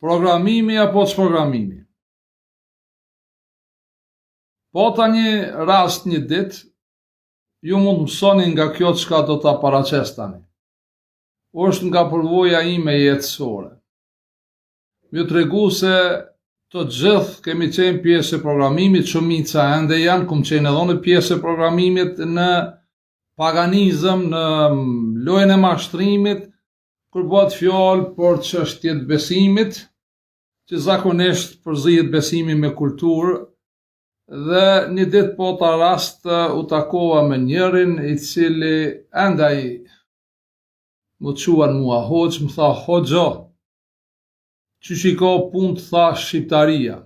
programimi apo ç'programimi. Po ta një rast një ditë, ju mund mësoni nga kjo çka do ta paraqes tani. Është nga përvoja ime jetësore. Ju tregu se të gjithë kemi qenë pjesë e programimit, shumica ende janë, kum qenë edhe në pjesë e programimit në paganizëm, në lojën e mashtrimit, kur bëhet fjalë për çështjet besimit, që zakonisht përzihet besimi me kulturë, dhe një ditë po ta rast u takova me njërin i cili andaj më quan mua hoxh, më tha hoxha, qysh i ka punë, tha, shqiptaria.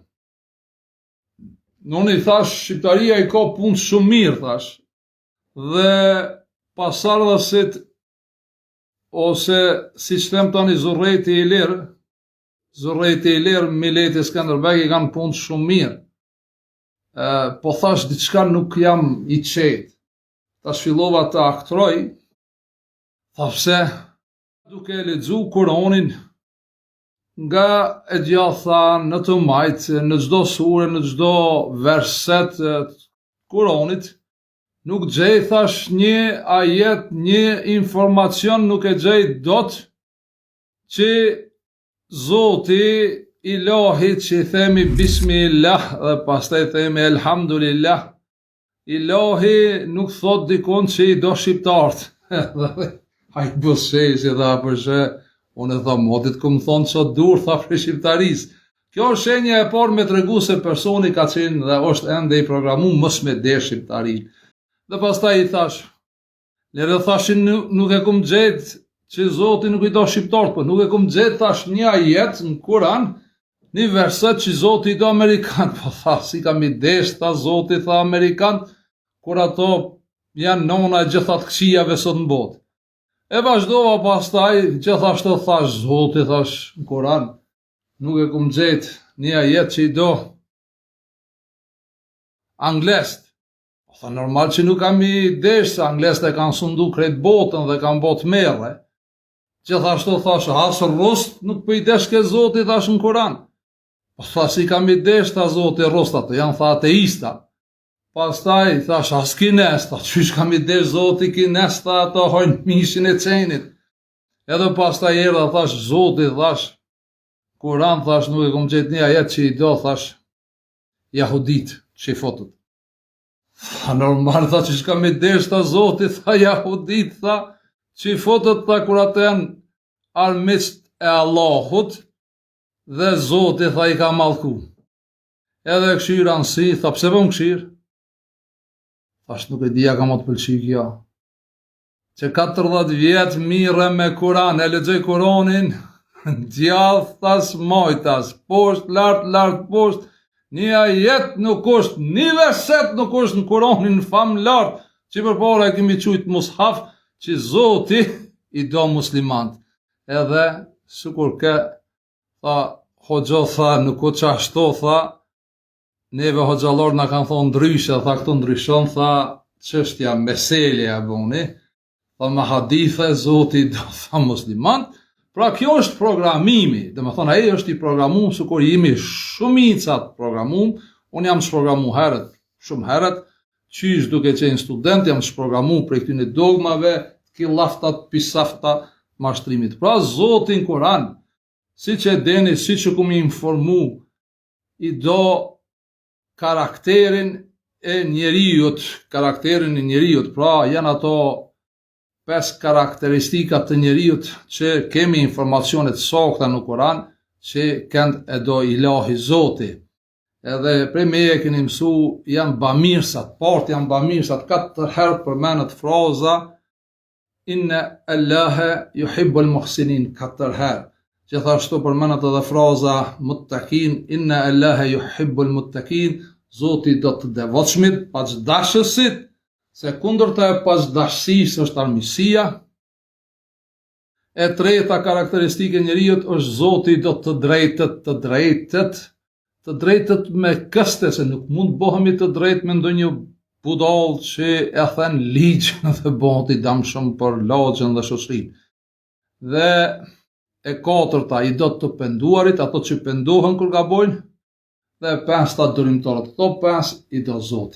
Unë i thash, shqiptaria i ka punë shumë mirë, thash, dhe pasardhësit, ose si që them tani Zurreti i lirë, Mileti Skënderbeg i kanë punë shumë mirë. Po thash, diçka nuk jam i qetë. Tash fillova të aktroj, tha pse, duke lexu Kur'anin, nga e gjatha në të majtë, në çdo sure, në çdo verset të Kur'anit, nuk gjej, thash, një ajet, një informacion nuk e gjej dot që Zoti Ilahi që i themi Bismillah dhe pastaj themi Elhamdulillah, Ilahi nuk thot dikon që i do shqiptart. Hajt bësheshi dha përse, unë e tha modit këmë thonë që dur, tha për shqiptaris. Kjo është shenja e parë me tregu se personi ka qenë dhe është ende i programu mës me de shqiptarin. Dhe pastaj i thash, lere thashin nuk e kum gjetë që Zoti nuk i do shqiptart, po nuk e kum gjetë, thash, një ajet në Kur'an, një verset që Zoti i do Amerikan, po tha, si kam i desh, tha Zoti, tha Amerikan, kur ato janë nona e gjithat këqijave sot në botë. E vazhdova pastaj, gjithashtu thash, Zoti, thash, në Kur'an, nuk e kum gjetë një ajet që i do anglest. Po tha, normal që nuk kam i desh, se anglest e kanë sundu krejt botën dhe kanë botë merre. Gjithashtu thash, asë rust, nuk për i desh ke Zoti, thash në Kur'an. Po tha, si kam i desh, tha Zoti, rustat, janë tha ateista. Pastaj, thash, as kines, tha, qysh kam i desh Zoti kines, tha, ato hojnë mishin e qenit. Edhe pastaj erdha, thash, Zoti, thash, Kur'an, thash, nuk e kom gjetë një ajet që i do, thash, jahudit, që i fotët. Tha, normal, tha, qysh kam i desh, tha Zoti, tha, jahudit, tha, që i fotët, tha, kur atë janë armiqt e Allahut, dhe Zoti, tha, i ka mallku. Edhe këshira nësi, tha, pse po më këshirë? Thash, nuk e dija ka më të pëlqy kjo. Që 40 vjetë mire me Kur'an, e lexoj Kur'anin, djallë, thas, mojtas, posht, lart, posht, një ajet nuk është, një verset nuk është në Kur'anin në famë lartë, që përpara e kemi qujtë mushaf, që Zoti i do muslimant. Edhe, sikur ke, tha, hoxha, tha, nuk o qashto, tha, neve hoxhalor na kanë thonë ndryshe, tha, këtu ndryshon, tha, çështja meselja e buni, tha, me hadithe, Zoti i do, tha, muslimant. Pra, kjo është programimi, dhe me thonë, ai është i programum, sikur jemi shumicat programum, unë jam shprogramu herët, shumë herët, qysh duke qenë student, jam shprogramu për këtyne dogmave, kilaftat, pisafta, mashtrimit. Pra, Zoti në Kur'an, si që e deni, si që kum informu, i do karakterin e njeriut, pra, janë ato 5 karakteristikat të njeriut që kemi informacionet sakta në Kur'an, që kënd e do Ilahi Zoti. Edhe prej meje keni mësu, janë bamirsat, partë janë bamirsat, 4 herë përmenet fraza, inna Allahe yuhibbul muhsinin, 4 herë. Gjithashtu përmenet edhe fraza muttaqin, inna Allahe yuhibbul muttaqin, Zoti do të devotshmit, paqdashësit, se kundërta e paqdashësisë është armiqësia. E treta karakteristike e njeriut është Zoti do të drejtët me këste, se nuk mund bëhemi të drejt me ndonjë budall që e then ligjën dhe bëhet i damshëm për lagjën dhe shoqërinë. Dhe e katërta i do të penduarit, ato që pendohen kur gabojnë, dhe e 5 durimtarët. Këto 5 i do Zoti.